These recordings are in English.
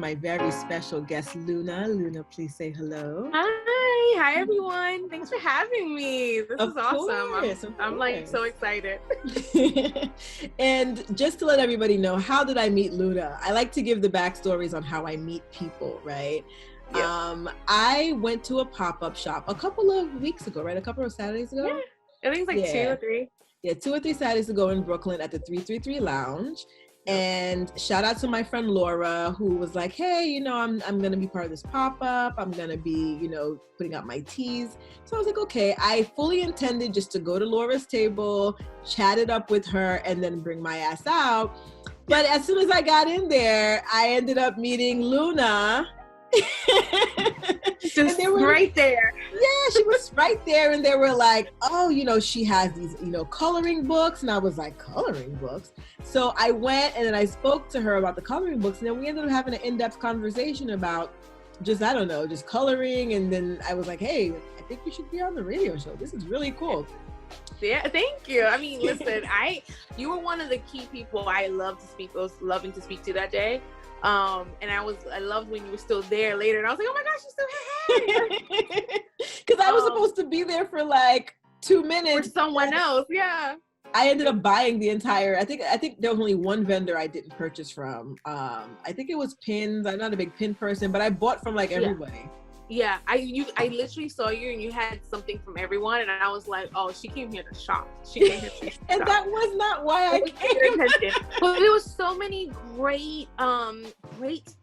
my very special guest, Luna. Luna, please say hello. Hi everyone. Thanks for having me. This is awesome. I'm like so excited. And just to let everybody know, how did I meet Luna? I like to give the backstories on how I meet people, right? Yeah. I went to a pop-up shop a couple of weeks ago, right? A couple of Saturdays ago? Yeah. I think it's like 2 or 3. Yeah, 2 or 3 Saturdays ago in Brooklyn at the 333 Lounge. And shout out to my friend Laura, who was like, hey, you know, I'm going to be part of this pop-up. I'm going to be, you know, putting out my teas. So I was like, okay, I fully intended just to go to Laura's table, chat it up with her, and then bring my ass out. But as soon as I got in there, I ended up meeting Luna. Just right there. Yeah, she was right there, and they were like, oh, you know, she has these, you know, coloring books. And I was like, coloring books? So I went and then I spoke to her about the coloring books, and then we ended up having an in-depth conversation about just, I don't know, just coloring. And then I was like, hey, I think you should be on the radio show. This is really cool. Yeah, thank you. I mean, listen, you were one of the key people I was loving to speak to that day. And I loved when you were still there later, and I was like, oh my gosh, you're still here. Because I was supposed to be there for like 2 minutes. For someone else, yeah. I ended up buying the entire, I think there was only one vendor I didn't purchase from. I think it was pins. I'm not a big pin person, but I bought from like everybody. Yeah, I literally saw you and you had something from everyone, and I was like, oh, she came here to shop. She came here to shop. And that was not why I came. But there was so many great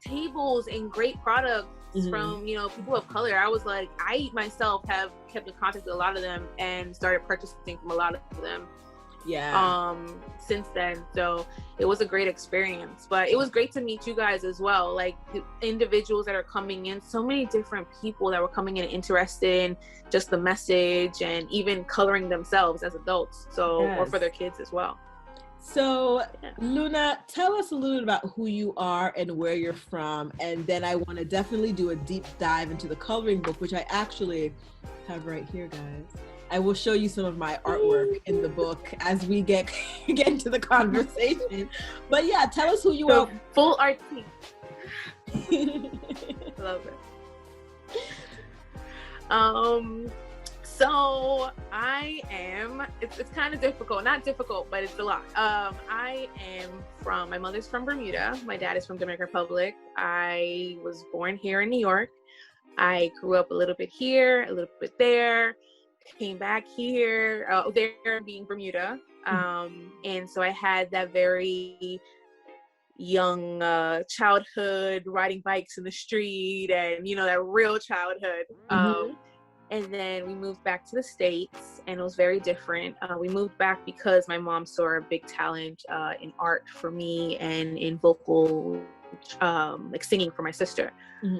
tables and great products from, you know, people of color. I was like, I myself have kept in contact with a lot of them and started purchasing from a lot of them. Yeah. Since then, so it was a great experience. But it was great to meet you guys as well, like the individuals that are coming in, so many different people that were coming in interested in just the message and even coloring themselves as adults, so or for their kids as well. So Luna, tell us a little bit about who you are and where you're from, and then I want to definitely do a deep dive into the coloring book, which I actually have right here, guys. I will show you some of my artwork in the book as we get into the conversation. But yeah, tell us who you are. Full art team. Love it. So I am, it's kind of difficult, not difficult, but it's a lot. My mother's from Bermuda. My dad is from Dominican Republic. I was born here in New York. I grew up a little bit here, a little bit there. Came back here, there being Bermuda. And so I had that very young childhood, riding bikes in the street and, you know, that real childhood. And then we moved back to the States, and it was very different. We moved back because my mom saw a big talent in art for me and in vocal, like singing for my sister.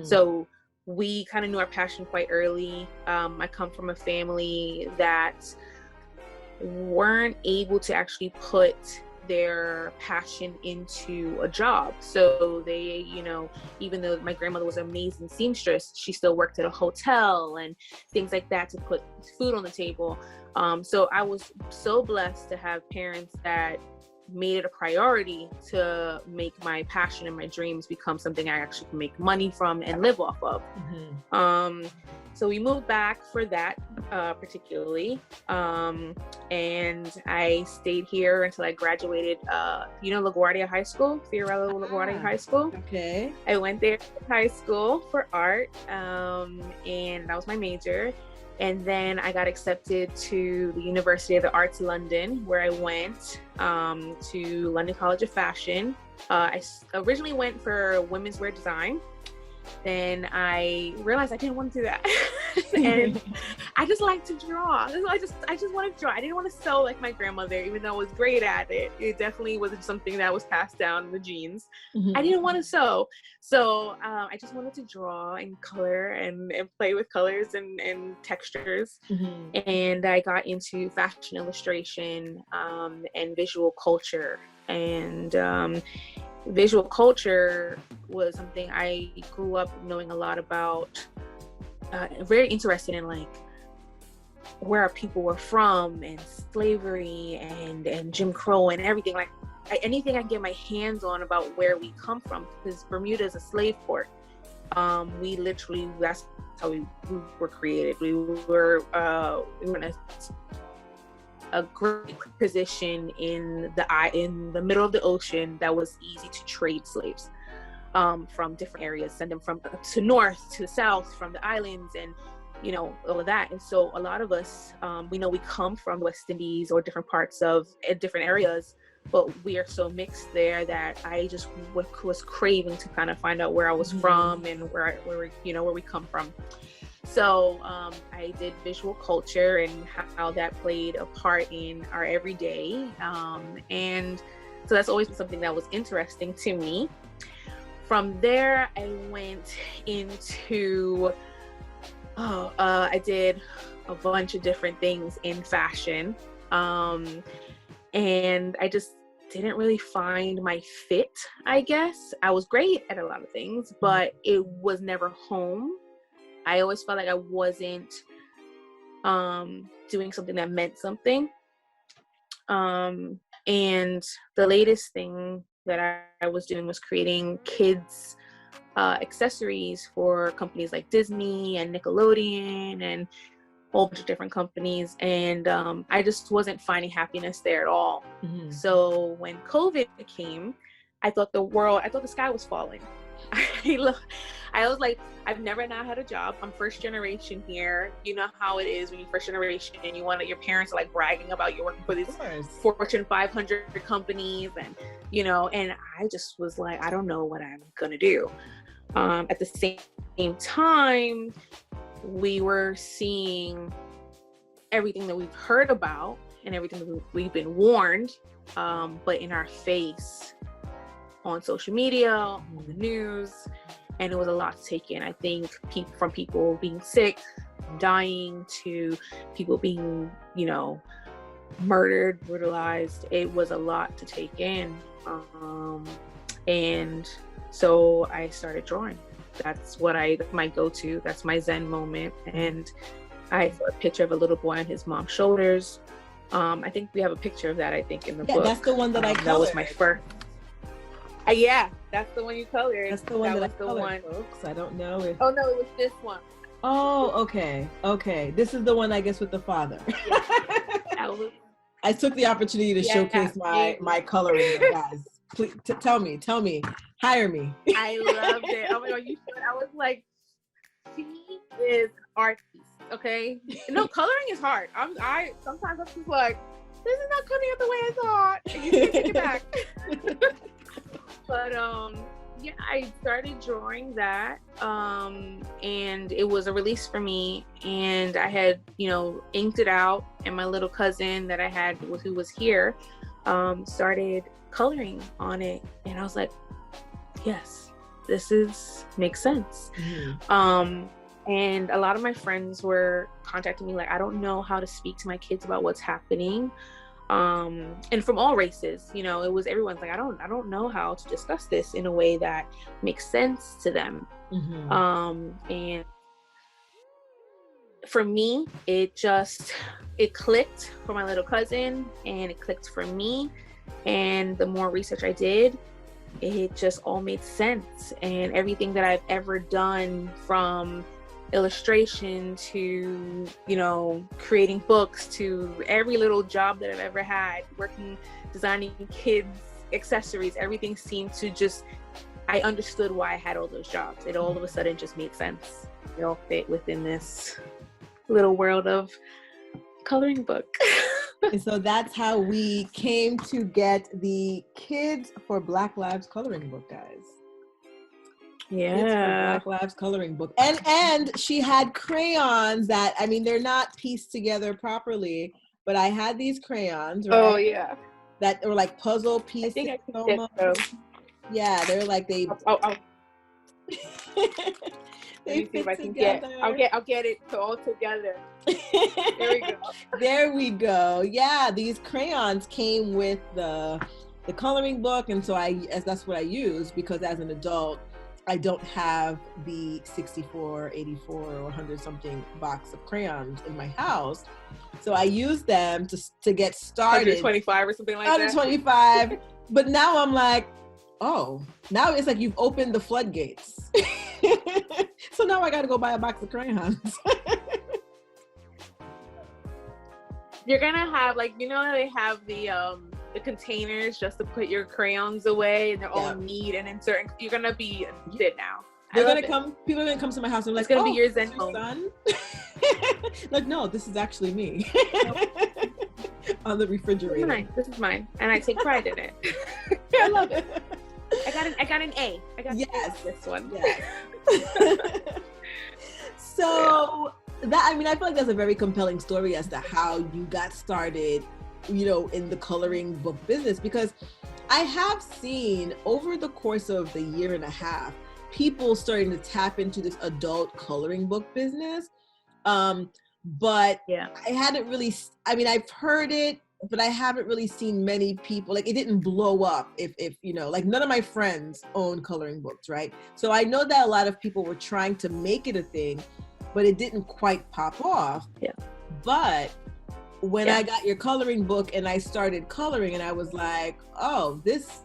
So we kind of knew our passion quite early. I come from a family that weren't able to actually put their passion into a job. So they, you know, even though my grandmother was an amazing seamstress, she still worked at a hotel and things like that to put food on the table. So I was so blessed to have parents that made it a priority to make my passion and my dreams become something I actually can make money from and live off of. So we moved back for that particularly. And I stayed here until I graduated, you know, LaGuardia High School, Fiorello LaGuardia High School. Okay. I went there to high school for art, and that was my major. And then I got accepted to the University of the Arts London, where I went to London College of Fashion. I originally went for women's wear design. Then I realized I didn't want to do that. And I just like to draw. I just wanted to draw. I didn't want to sew like my grandmother, even though I was great at it. It definitely wasn't something that was passed down in the genes. I didn't want to sew. So I just wanted to draw and color and play with colors and textures. And I got into fashion illustration and visual culture. And visual culture was something I grew up knowing a lot about, very interested in, like where our people were from and slavery and Jim Crow and everything like anything I can get my hands on about where we come from, because Bermuda is a slave port. We literally, that's how we were created. We were in a great position in the middle of the ocean that was easy to trade slaves from different areas, send them from to north to south from the islands, and all of that. And so a lot of us, we know we come from West Indies or different parts of different areas, but we are so mixed there that I just was craving to kind of find out where I was from and where we come from. So I did visual culture and how that played a part in our everyday. And so that's always been something that was interesting to me. From there, I went into, I did a bunch of different things in fashion. And I just didn't really find my fit, I guess. I was great at a lot of things, but it was never home. I always felt like I wasn't doing something that meant something. And the latest thing that I was doing was creating kids accessories for companies like Disney and Nickelodeon and a whole bunch of different companies. And I just wasn't finding happiness there at all. So when COVID came, I thought the sky was falling. I was like, I've never not had a job. I'm first generation here. You know how it is when you're first generation and your parents are like bragging about you working for these Fortune 500 companies, and and I just was like, I don't know what I'm gonna do. At the same time, we were seeing everything that we've heard about and everything that we've been warned, but in our face on social media, on the news, and it was a lot to take in. I think from people being sick, dying, to people being, murdered, brutalized. It was a lot to take in. And so I started drawing. That's my go-to. That's my Zen moment. And I saw a picture of a little boy on his mom's shoulders. I think we have a picture of that, I think, in the book. That's the one that I colored. That was my first. Yeah, that's the one you colored. That's the one that I colored, folks. I don't know if... Oh, no, it was this one. Oh, okay. This is the one, I guess, with the father. Yeah. I took the opportunity to showcase my coloring, guys. Please, tell me. Hire me. I loved it. Oh my God, you should. I was like, she is an art piece, okay? No, coloring is hard. Sometimes I'm just like, this is not coming out the way I thought. And you can take it back. But yeah, I started drawing that, and it was a release for me. And I had, inked it out, and my little cousin that I had, who was here, started coloring on it, and I was like, yes, this makes sense. And a lot of my friends were contacting me like, I don't know how to speak to my kids about what's happening. And from all races, it was everyone's like, I don't know how to discuss this in a way that makes sense to them. And for me, it clicked for my little cousin, and it clicked for me. And the more research I did, it just all made sense. And everything that I've ever done, from illustration to, creating books, to every little job that I've ever had, designing kids accessories, everything seemed to I understood why I had all those jobs. It all of a sudden just made sense. It all fit within this little world of coloring book. And so that's how we came to get the Kids for Black Lives coloring book, guys. Yeah. Kids for Black Lives coloring book. And she had crayons that, they're not pieced together properly, but I had these crayons, right? Oh, yeah. That were like puzzle pieces. I think I can get those. Yeah, they're like they... Let me see if I can I'll get it all together. There we go. There we go. Yeah, these crayons came with the coloring book, and so that's what I use, because as an adult, I don't have the 64, 84, or 100 something box of crayons in my house. So I used them to get started. 125 or something like that. 125. But now I'm like, oh, now it's like you've opened the floodgates. So now I got to go buy a box of crayons. You're gonna have, like, you know, they have the containers just to put your crayons away, and they're all neat and in certain. You're gonna be it now. They're gonna come. People are gonna come to my house and be like, "It's gonna be your Zen home." Son? Like, no, this is actually me. On the refrigerator. This is mine, and I take pride in it. I love it. I got an A. I got this one. Yes. So that, I mean, I feel like that's a very compelling story as to how you got started, you know, in the coloring book business, because I have seen over the course of the year and a half, people starting to tap into this adult coloring book business. But I hadn't really, I mean, I've heard it, but I haven't really seen many people, like, it didn't blow up if you know, like, none of my friends own coloring books, right? So I know that a lot of people were trying to make it a thing, but it didn't quite pop off. Yeah. But when I got your coloring book and I started coloring, and I was like, oh, this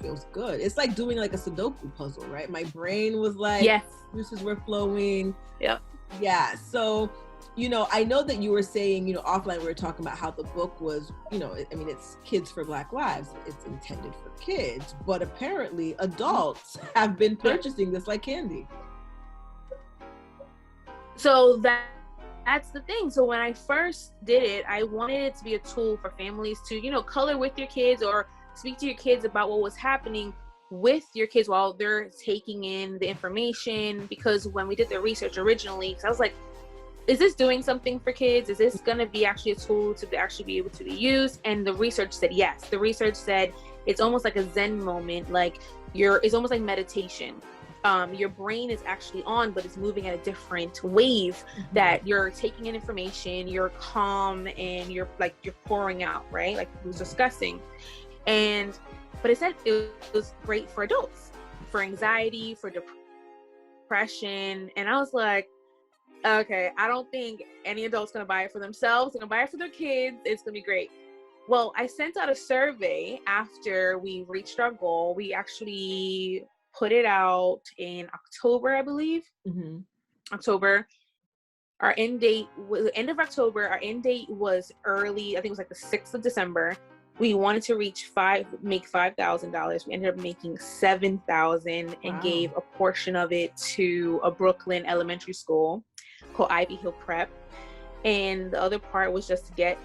feels good. It's like doing like a Sudoku puzzle, right? My brain was like, juices were flowing. Yep. Yeah. So, you know, I know that you were saying, you know, offline we were talking about how the book was, you know, I mean, it's Kids for Black Lives. It's intended for kids, but apparently adults have been purchasing this like candy. So that's the thing. So when I first did it, I wanted it to be a tool for families to, you know, color with your kids or speak to your kids about what was happening with your kids while they're taking in the information. Because when we did the research originally, because I was like, is this doing something for kids? Is this going to be actually a tool to actually be able to be used? And the research said yes. The research said it's almost like a Zen moment. Like it's almost like meditation. Your brain is actually on, but it's moving at a different wave, that you're taking in information, you're calm, and you're pouring out, right? Like we was discussing. But it said it was great for adults, for anxiety, for depression. And I was like, okay, I don't think any adult's gonna buy it for themselves. They're gonna buy it for their kids. It's gonna be great. Well, I sent out a survey after we reached our goal. We actually put it out in October, I believe. October. Our end date was the end of October. Our end date was early. I think it was like the 6th of December. We wanted to make $5,000. We ended up making $7,000 and gave a portion of it to a Brooklyn elementary school called Ivy Hill Prep. And the other part was just to get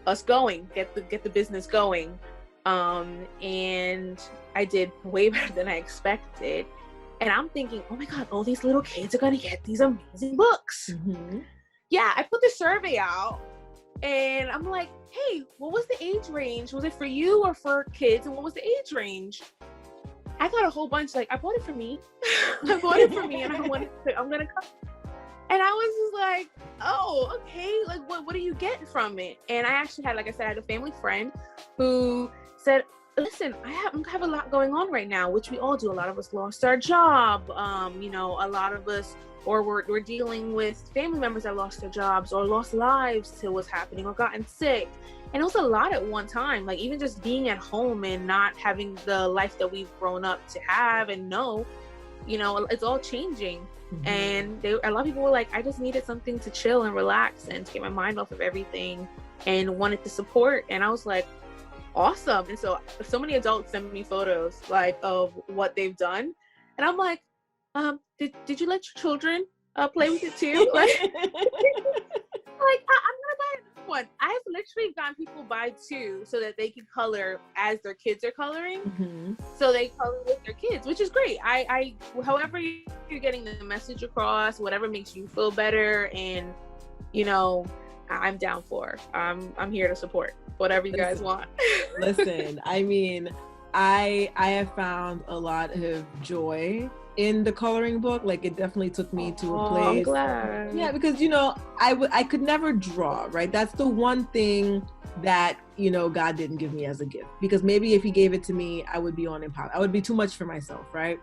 us going, get the business going. And I did way better than I expected. And I'm thinking, oh my God, all these little kids are gonna get these amazing books. Yeah, I put the survey out and I'm like, hey, what was the age range? Was it for you or for kids? And what was the age range? I got a whole bunch, like, I bought it for me. I bought it for me and I'm gonna come. And I was just like, oh, okay, like what do you get from it? And I actually had, like I said, I had a family friend who said, listen, I have a lot going on right now, which we all do. A lot of us lost our job. You know, a lot of us, or we're dealing with family members that lost their jobs or lost lives to what's happening or gotten sick. And it was a lot at one time, like even just being at home and not having the life that we've grown up to have and know, you know, it's all changing. And a lot of people were like, I just needed something to chill and relax and to get my mind off of everything and wanted to support. And I was like, awesome. And so many adults send me photos like of what they've done. And I'm like, did you let your children play with it too? Like, I'm gonna buy this one. I have literally gotten people buy two so that they can color as their kids are coloring. So they color with their kids, which is great. I however you're getting the message across, whatever makes you feel better, and you know, I'm down for. I'm here to support whatever you guys want. Listen, I mean, I have found a lot of joy in the coloring book. Like, it definitely took me to a place. I'm glad. Yeah, because, you know, I could never draw, right? That's the one thing that, you know, God didn't give me as a gift, because maybe if he gave it to me, I would be I would be too much for myself, right?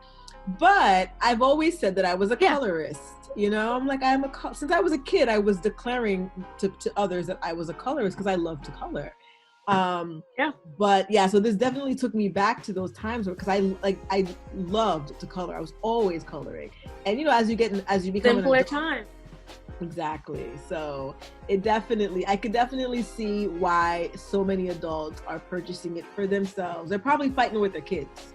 But I've always said that I was a colorist. You know, I'm like, since I was a kid, I was declaring to others that I was a colorist because I love to color. But yeah, so this definitely took me back to those times because I loved to color. I was always coloring. And you know, as you become simpler time. Exactly. So I could definitely see why so many adults are purchasing it for themselves. They're probably fighting with their kids.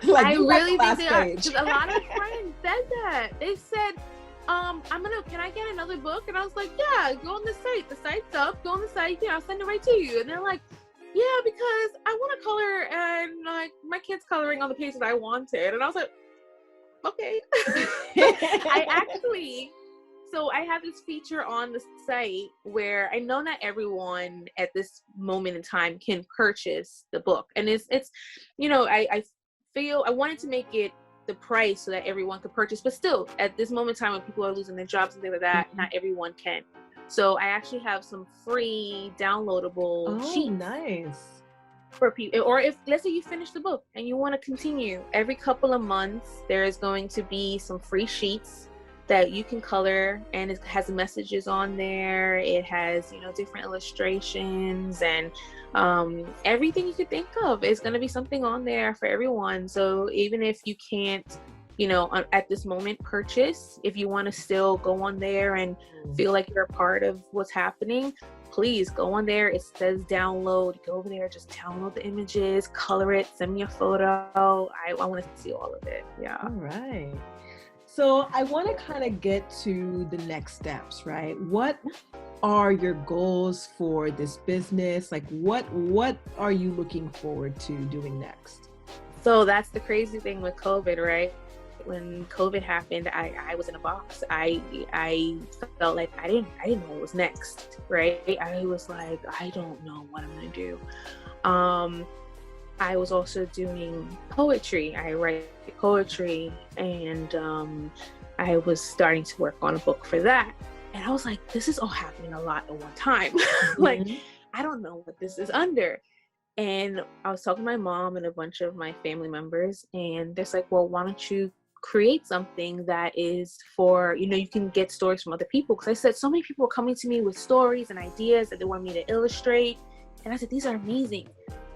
Like, I really think they are, because a lot of friends said that. They said, can I get another book? And I was like, yeah, go on the site. The site's up. Go on the site. Yeah, I'll send it right to you. And they're like, yeah, because I want to color, and like my kid's coloring on the pages I wanted. And I was like, okay. So I have this feature on the site where I know not everyone at this moment in time can purchase the book. And it's you know, I feel I wanted to make it the price so that everyone could purchase, but still at this moment in time when people are losing their jobs and things like that, not everyone can. So I actually have some free downloadable sheets. Nice. For people, or if let's say you finish the book and you want to continue, every couple of months there is going to be some free sheets that you can color, and it has messages on there. It has, you know, different illustrations and everything you could think of is going to be something on there for everyone. So even if you can't, you know, at this moment purchase, if you want to still go on there and feel like you're a part of what's happening, please go on there. It says download. Go over there, just download the images, color it, send me a photo. I want to see all of it. Yeah. All right. So I want to kind of get to the next steps, right? What are your goals for this business? Like what are you looking forward to doing next? So that's the crazy thing with COVID, right? When COVID happened, I was in a box. I felt like I didn't know what was next, right? I was like, I don't know what I'm gonna do. I was also doing poetry. I write poetry, and I was starting to work on a book for that. And I was like, this is all happening a lot at one time. Like, I don't know what this is under. And I was talking to my mom and a bunch of my family members, and they're like, well, why don't you create something that is for, you know, you can get stories from other people. Because I said, so many people are coming to me with stories and ideas that they want me to illustrate. And I said, these are amazing.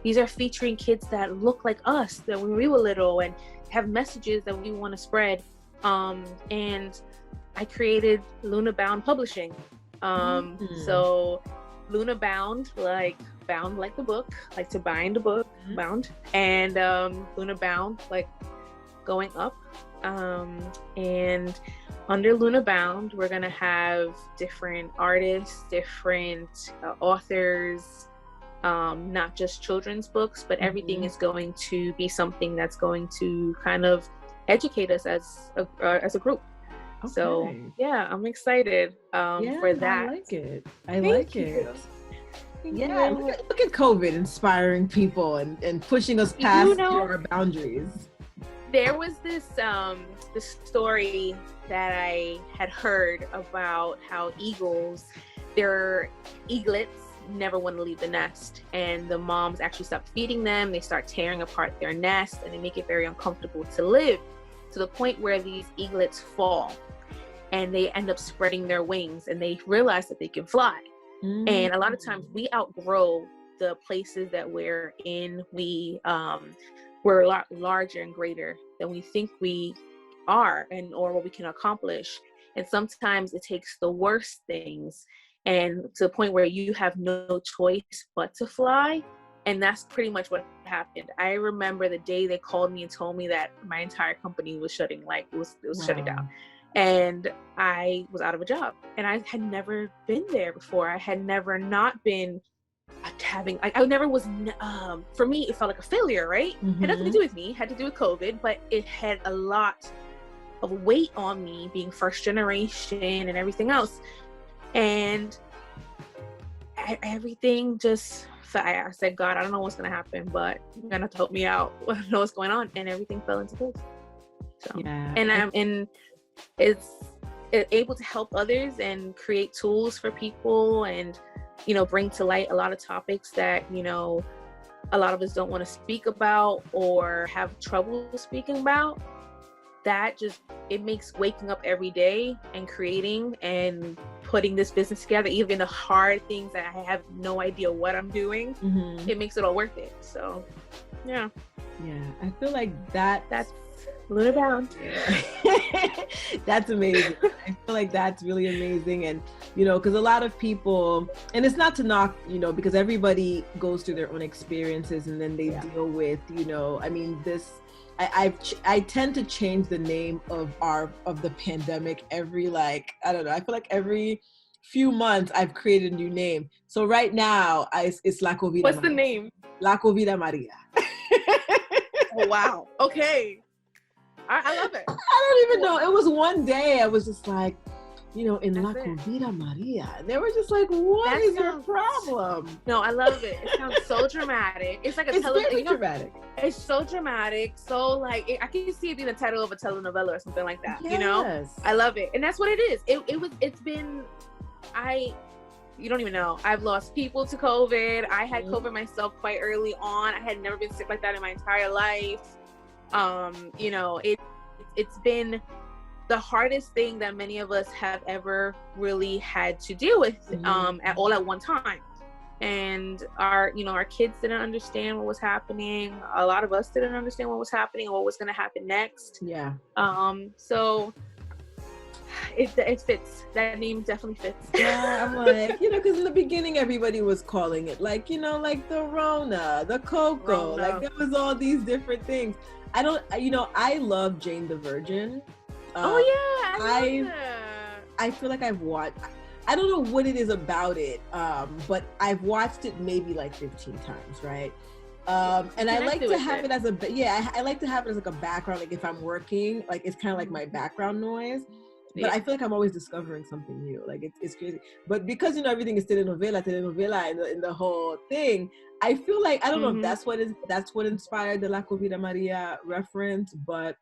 These are featuring kids that look like us, that when we were little, and have messages that we want to spread. And I created Luna Bound Publishing. So Luna Bound, like bound like the book, like to bind a book, bound, and Luna Bound, like going up. And under Luna Bound, we're gonna have different artists, different authors, not just children's books, but everything is going to be something that's going to kind of educate us as a group. Okay. So yeah, I'm excited for that. I like it. Thank you. Yeah, look at COVID inspiring people and pushing us past our boundaries. There was this story that I had heard about how their eaglets never want to leave the nest, and the moms actually stop feeding them. They start tearing apart their nest, and they make it very uncomfortable to live, to the point where these eaglets fall and they end up spreading their wings, and they realize that they can fly. And a lot of times we outgrow the places that we're in. We're a lot larger and greater than we think we are, or what we can accomplish. And sometimes it takes the worst things, and to the point where you have no choice but to fly. And that's pretty much what happened. I remember the day they called me and told me that my entire company was shutting down. And I was out of a job, and I had never been there before. I had never not been I never was, for me, it felt like a failure, right? Had nothing to do with me, had to do with COVID, but it had a lot of weight on me being first generation and everything else. And everything just, I said, God, I don't know what's going to happen, but you're going to have to help me out. I don't know what's going on. And everything fell into place. So, and it's able to help others and create tools for people, and, you know, bring to light a lot of topics that, you know, a lot of us don't want to speak about or have trouble speaking about, that just, it makes waking up every day and creating and putting this business together, even the hard things that I have no idea what I'm doing, it makes it all worth it. So yeah, I feel like that's Luna Bound. That's amazing. I feel like that's really amazing. And you know, because a lot of people, and it's not to knock, you know, because everybody goes through their own experiences and then they deal with, you know, I mean, this I tend to change the name of the pandemic every, like, I don't know, I feel like every few months I've created a new name. So right now it's La Covid. What's the name? La Covid Maria. Oh wow. Okay. I love it. I don't even know. It was one day I was just like, you know, in La Covid Maria. And they were just like, what is your problem? No, I love it. It sounds so dramatic. It's like it's very dramatic. It's so dramatic. So like, I can see it being the title of a telenovela or something like that. Yes. You know? I love it. And that's what it is. You don't even know. I've lost people to COVID. I had COVID myself quite early on. I had never been sick like that in my entire life. You know, it's been the hardest thing that many of us have ever really had to deal with at one time. And our kids didn't understand what was happening. A lot of us didn't understand what was happening and what was going to happen next. Yeah. So it fits. That name definitely fits. Yeah, I'm like, you know, because in the beginning everybody was calling it like, you know, like the Rona, the Coco, like there was all these different things. I love Jane the Virgin. I feel like I've watched, I don't know what it is about it, but I've watched it maybe like 15 times, right? And I like to have it as I like to have it as like a background, like if I'm working, like it's kind of like my background noise. But I feel like I'm always discovering something new. Like it's crazy. But because, you know, everything is telenovela in the whole thing, I feel like, I don't know if that's what inspired the La Covid Maria reference, but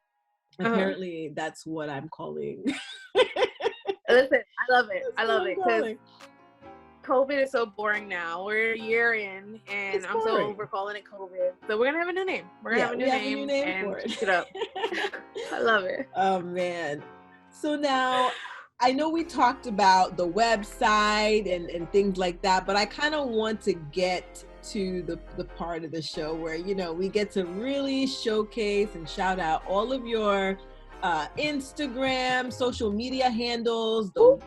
apparently that's what I'm calling. Listen, I love it. I love it because COVID is so boring now. We're a year in, and I'm so over calling it COVID. So we're gonna have a new name. We're gonna have a new name and pick it up. I love it. Oh man. So now, I know we talked about the website and things like that, but I kind of want to get to the part of the show where, you know, we get to really showcase and shout out all of your Instagram, social media handles, the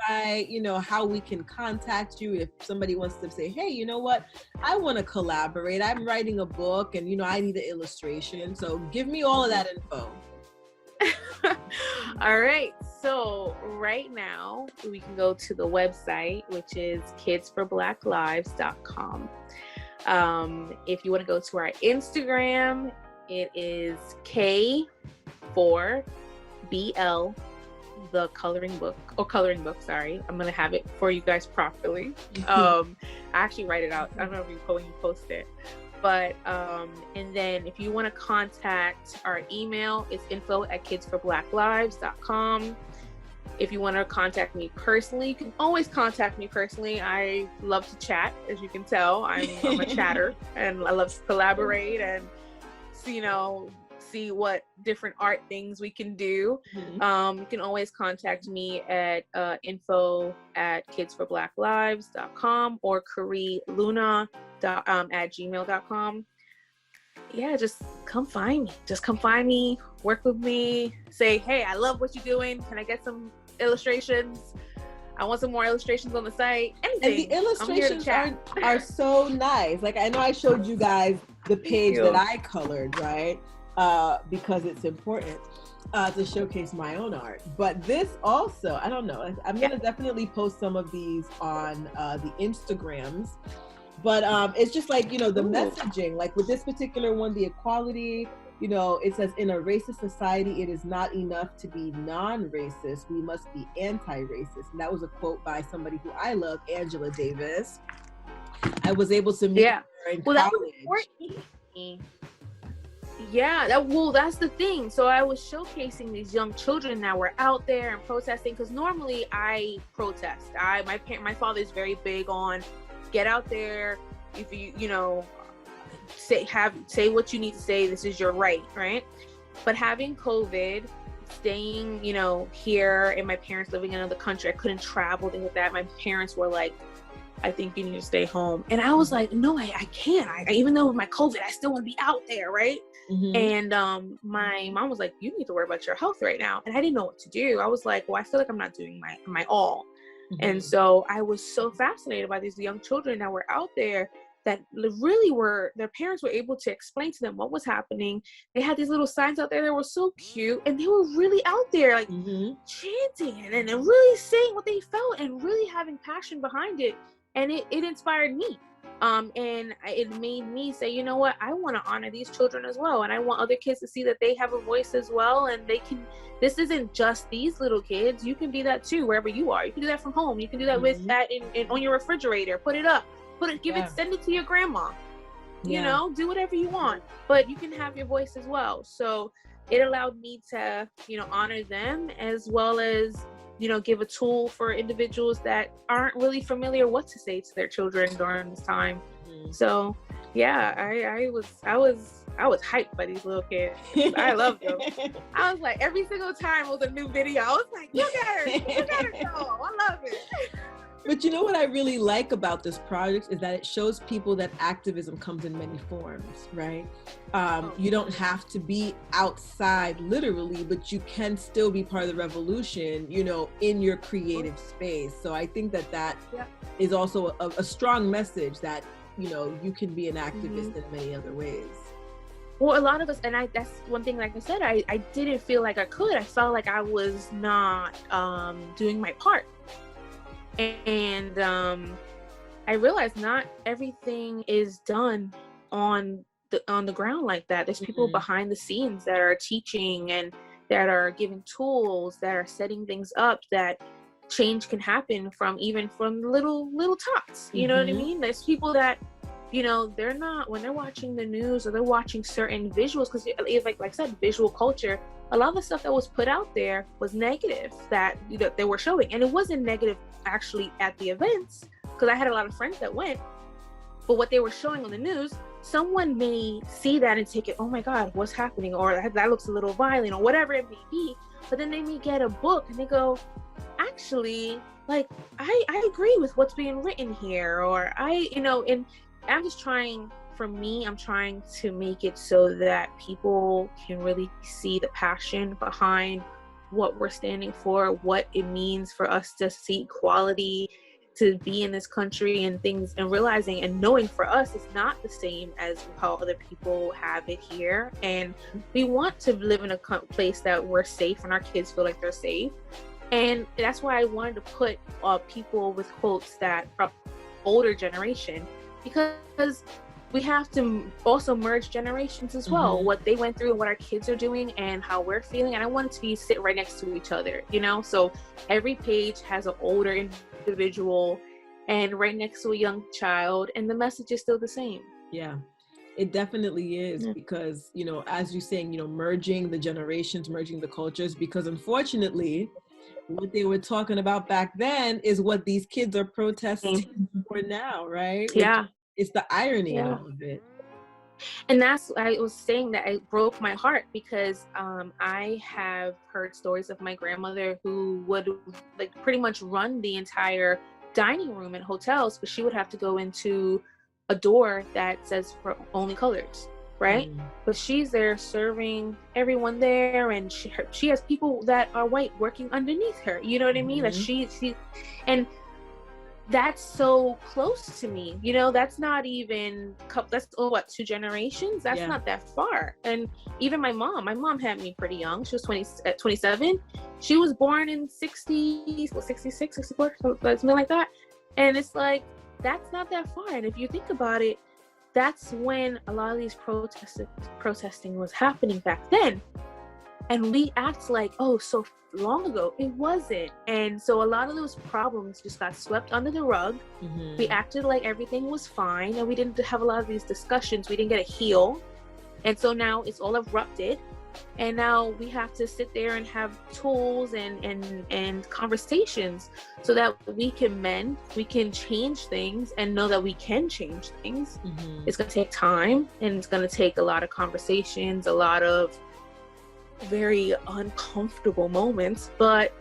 website, you know, how we can contact you if somebody wants to say, hey, you know what, I want to collaborate. I'm writing a book and, you know, I need an illustration. So give me all of that info. All right, so right now we can go to the website, which is kidsforblacklives.com. If you want to go to our Instagram, it is K4BL the coloring book. Sorry, I'm gonna have it for you guys properly. I actually write it out. I don't know if you post it. But, and then if you want to contact our email, it's info@kidsforblacklives.com. If you want to contact me personally, you can always contact me personally. I love to chat, as you can tell. I'm a chatter, and I love to collaborate and, you know, see what different art things we can do. You can always contact me at info@kidsforblacklives.com or Karee Luna at gmail.com. Yeah, just come find me, work with me, say, hey, I love what you're doing. Can I get some illustrations? I want some more illustrations on the site. Anything. And the illustrations are so nice. Like, I know I showed you guys the page that I colored, right? Because it's important to showcase my own art. But this also, I don't know, I'm going to definitely post some of these on the Instagrams. But it's just like, you know, the messaging, like with this particular one, the equality, you know, it says, in a racist society, it is not enough to be non-racist. We must be anti-racist. And that was a quote by somebody who I love, Angela Davis. I was able to meet her in college. That was important. Yeah, that's the thing. So I was showcasing these young children that were out there and protesting, because normally I protest. My father is very big on get out there. If you know, say what you need to say. This is your right. But having COVID, staying, here, and my parents living in another country, I couldn't travel, things like that. My parents were like, I think you need to stay home. And I was like, no, I can't. Even though with my COVID, I still want to be out there, right? Mm-hmm. And my mom was like, you need to worry about your health right now. And I didn't know what to do. I was like, well, I feel like I'm not doing my all. Mm-hmm. And so I was so fascinated by these young children that were out there that really their parents were able to explain to them what was happening. They had these little signs out there that were so cute, and they were really out there, like chanting and really saying what they felt and really having passion behind it. And it inspired me. And it made me say, you know what, I want to honor these children as well. And I want other kids to see that they have a voice as well. And this isn't just these little kids. You can be that too, wherever you are. You can do that from home. You can do that with that on your refrigerator. Put it up, send it to your grandma, do whatever you want, but you can have your voice as well. So it allowed me to, honor them, as well as, give a tool for individuals that aren't really familiar what to say to their children during this time. So yeah, I was hyped by these little kids. I loved them. I was like, every single time was a new video. I was like, you got her go. I love it. But you know what I really like about this project is that it shows people that activism comes in many forms, right? You don't have to be outside literally, but you can still be part of the revolution, in your creative space. So I think that is also a strong message that, you can be an activist in many other ways. Well, a lot of us, and that's one thing, like I said, I didn't feel like I could. I felt like I was not doing my part. And I realized not everything is done on the ground like that. There's people behind the scenes that are teaching and that are giving tools, that are setting things up, that change can happen from little tots. You know what I mean? There's people that, they're not, when they're watching the news or they're watching certain visuals, because like I said, visual culture, a lot of the stuff that was put out there was negative that they were showing. And it wasn't negative actually at the events, because I had a lot of friends that went, but what they were showing on the news, someone may see that and take it, oh my God, what's happening? Or that looks a little violent, or whatever it may be. But then they may get a book and they go, actually, like, I agree with what's being written here. Or and I'm just trying, for me, I'm trying to make it so that people can really see the passion behind what we're standing for, what it means for us to see equality, to be in this country, and things, and realizing and knowing for us it's not the same as how other people have it here. And we want to live in a place that we're safe and our kids feel like they're safe. And that's why I wanted to put people with quotes that from older generation, because we have to also merge generations as well, what they went through and what our kids are doing and how we're feeling. And I want it to sit right next to each other, so every page has an older individual and right next to a young child, and the message is still the same. Yeah, it definitely is, because, as you're saying, merging the generations, merging the cultures, because unfortunately, what they were talking about back then is what these kids are protesting for now, right? Yeah. It's the irony in all of it. And that's, I was saying that it broke my heart, because I have heard stories of my grandmother who would pretty much run the entire dining room in hotels, but she would have to go into a door that says for only coloreds, right? But she's there serving everyone there, and she has people that are white working underneath her. You know what I mean? That she and that's so close to me. That's not even, that's 2 generations. That's not that far. And even my mom had me pretty young. She was 27. She was born in 66, 64, something like that. And it's like, that's not that far. And if you think about it, that's when a lot of these protesting was happening back then. And we act like, oh, so long ago. It wasn't. And so a lot of those problems just got swept under the rug. We acted like everything was fine, and we didn't have a lot of these discussions. We didn't get a heal. And so now it's all erupted. And now we have to sit there and have tools and conversations so that we can mend, we can change things, and know that we can change things. It's going to take time, and it's going to take a lot of conversations, a lot of very uncomfortable moments, but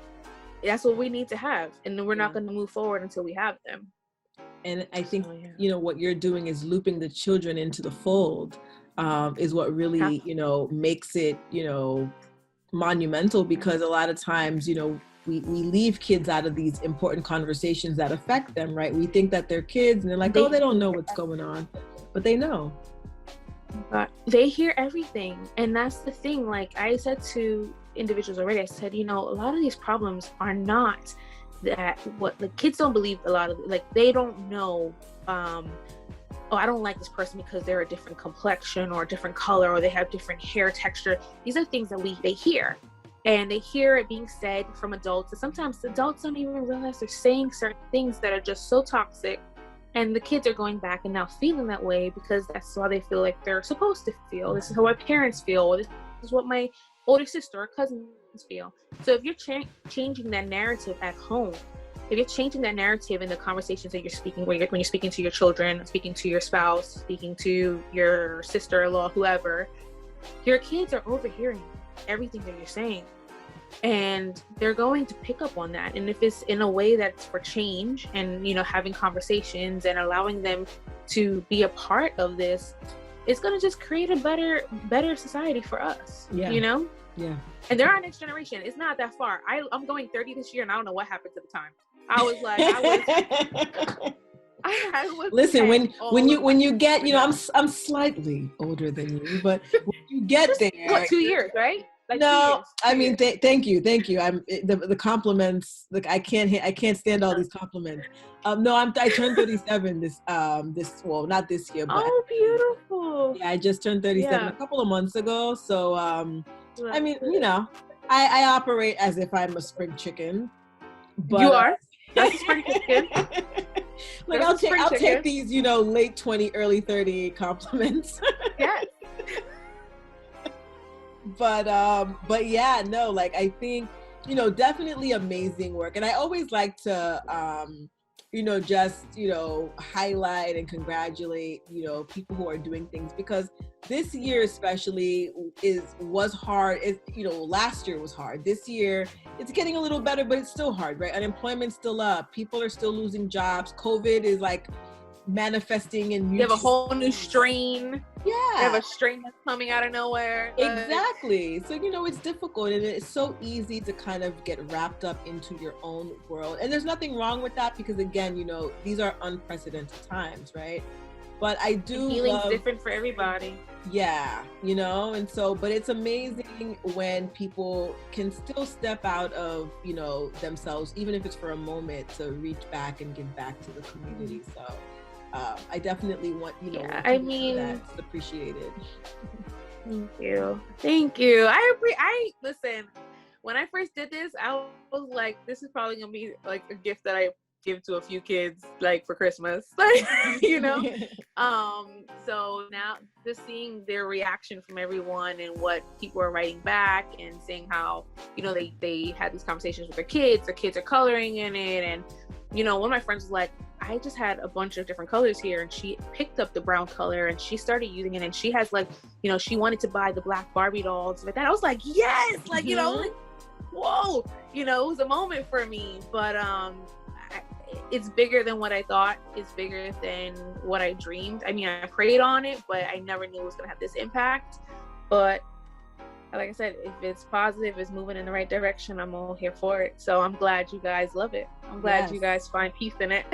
that's what we need to have. And then we're not going to move forward until we have them. And I think, you know, what you're doing is looping the children into the fold, is what really, you know, makes it, you know, monumental, because a lot of times, you know, we leave kids out of these important conversations that affect them, right? We think that they're kids and they're like, oh, they don't know what's going on, but they know. They hear everything. And that's the thing. Like I said to individuals already, I said, you know, a lot of these problems are not that what the kids don't believe. A lot of, like, they don't know, oh, I don't like this person because they're a different complexion or a different color, or they have different hair texture. These are things that they hear, and they hear it being said from adults. And sometimes adults don't even realize they're saying certain things that are just so toxic. And the kids are going back and now feeling that way because that's how they feel like they're supposed to feel. This is how my parents feel. This is what my older sister or cousins feel. So if you're changing that narrative at home, if you're changing that narrative in the conversations that you're speaking, when you're speaking to your children, speaking to your spouse, speaking to your sister-in-law, whoever, your kids are overhearing everything that you're saying. And they're going to pick up on that. And if it's in a way that's for change and, you know, having conversations and allowing them to be a part of this, it's going to just create a better society for us, you know? Yeah. And they're our next generation. It's not that far. I'm going 30 this year, and I don't know what happened at the time. I was like, I was listen, when you get, you know, I'm slightly older than you, but when you get there, what, 2 years, right? Like no, 2 years. I mean, thank you. I'm the compliments. Look, I can't stand all these compliments. No, I turned 37 this well, not this year, but oh, beautiful. Yeah, I just turned 37 a couple of months ago. So, I mean, you know, I operate as if I'm a spring chicken. But, you are. That's a spring chicken. Like I'll take these, you know, late 20, early 30 compliments. Yes. But yeah, no, like I think, you know, definitely amazing work. And I always like to, you know, just, you know, highlight and congratulate, you know, people who are doing things, because this year especially was hard. You know, last year was hard. This year it's getting a little better, but it's still hard, right? Unemployment's still up. People are still losing jobs. COVID is like manifesting in you have a whole new strain. Yeah, you have a strain that's coming out of nowhere. Exactly. So, you know, it's difficult, and it's so easy to kind of get wrapped up into your own world, and there's nothing wrong with that, because again, you know, these are unprecedented times, right? But I do healing's different for everybody. Yeah, you know, and so, but it's amazing when people can still step out of, you know, themselves, even if it's for a moment, to reach back and give back to the community. So I definitely want, you know, I mean, that's appreciated. Thank you. I listen, when I first did this, I was like, this is probably gonna be like a gift that I give to a few kids, like for Christmas, like, you know. So now just seeing their reaction from everyone and what people are writing back and seeing how, you know, they had these conversations with their kids are coloring in it. And, you know, one of my friends was like, I just had a bunch of different colors here, and she picked up the brown color and she started using it, and she has, like, you know, she wanted to buy the black Barbie dolls like that. I was like, yes, like, you know, like, whoa, you know, it was a moment for me. But it's bigger than what I thought. It's bigger than what I dreamed. I mean, I prayed on it, but I never knew it was gonna have this impact. But like I said, if it's positive, it's moving in the right direction, I'm all here for it. So I'm glad you guys love it. I'm glad you guys find peace in it.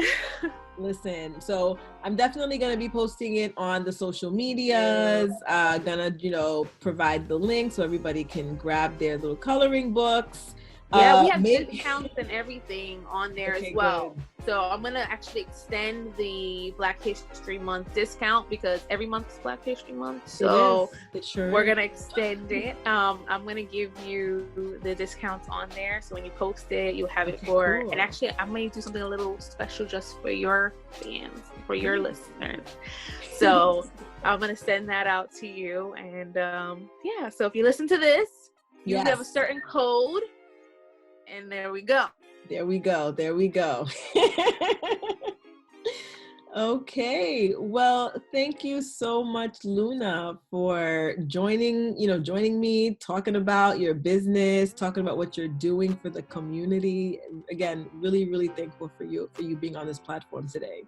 Listen, so I'm definitely going to be posting it on the social medias. Gonna, you know, provide the link so everybody can grab their little coloring books. Yeah, we have discounts and everything on there as well. Good. So I'm going to actually extend the Black History Month discount, because every month is Black History Month. So we're going to extend it. I'm going to give you the discounts on there. So when you post it, you'll have it for, and actually I may do something a little special just for your fans. for your listeners. So I'm going to send that out to you. And yeah, so if you listen to this, you have a certain code, and there we go. There we go. There we go. Okay. Well, thank you so much, Luna, for joining me, talking about your business, talking about what you're doing for the community. Again, really, really thankful for you being on this platform today.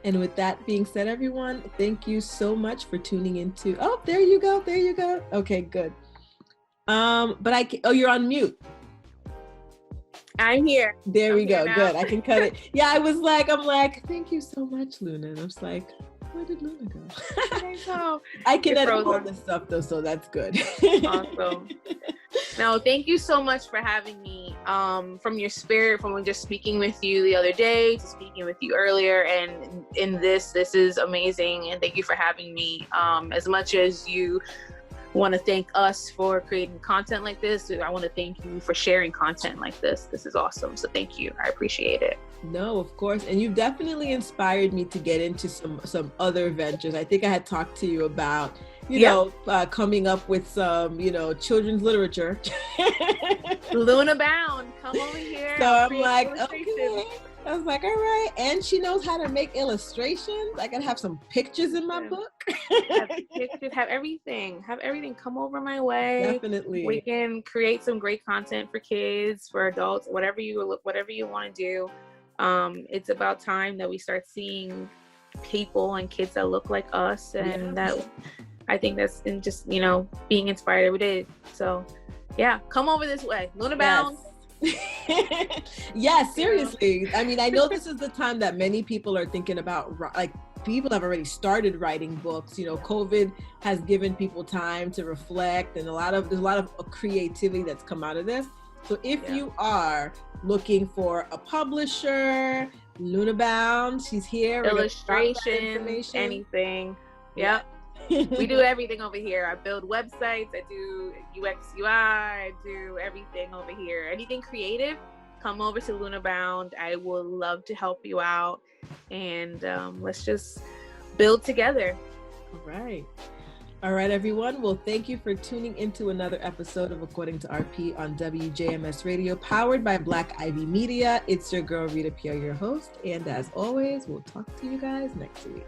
And with that being said, everyone, thank you so much for tuning into. Oh, there you go. There you go. Okay, good. But you're on mute. I'm here. There we go. Good. I can cut it. Yeah, I'm like, thank you so much, Luna. And I was like, where did Luna go? I can edit all this stuff though, so that's good. Awesome. No, thank you so much for having me. From your spirit, from just speaking with you the other day to speaking with you earlier, and in this is amazing. And thank you for having me. As much as you want to thank us for creating content like this, I want to thank you for sharing content like this. This is awesome. So thank you. I appreciate it. No, of course. And you've definitely inspired me to get into some other ventures. I think I had talked to you about, coming up with some, children's literature. Luna Bound, come over here. So I'm like, okay. I was like, all right. And she knows how to make illustrations. I can have some pictures in my book. Have pictures, have everything. Come over my way. Definitely. We can create some great content for kids, for adults, whatever you want to do. It's about time that we start seeing people and kids that look like us, and that I think that's in just being inspired every day. So yeah, come over this way, Luna Bound. Yeah, seriously. I mean, I know this is the time that many people are thinking about, like, people have already started writing books. COVID has given people time to reflect, and there's a lot of creativity that's come out of this. So if you are looking for a publisher, Luna Bound, she's here. Illustration, anything. Yep. We do everything over here. I build websites, I do UX, UI, I do everything over here. Anything creative, come over to Luna Bound. I will love to help you out, and let's just build together. All right, everyone. Well, thank you for tuning into another episode of According to RP on WJMS Radio, powered by Black Ivy Media. It's your girl, Rita Pierre, your host. And as always, we'll talk to you guys next week.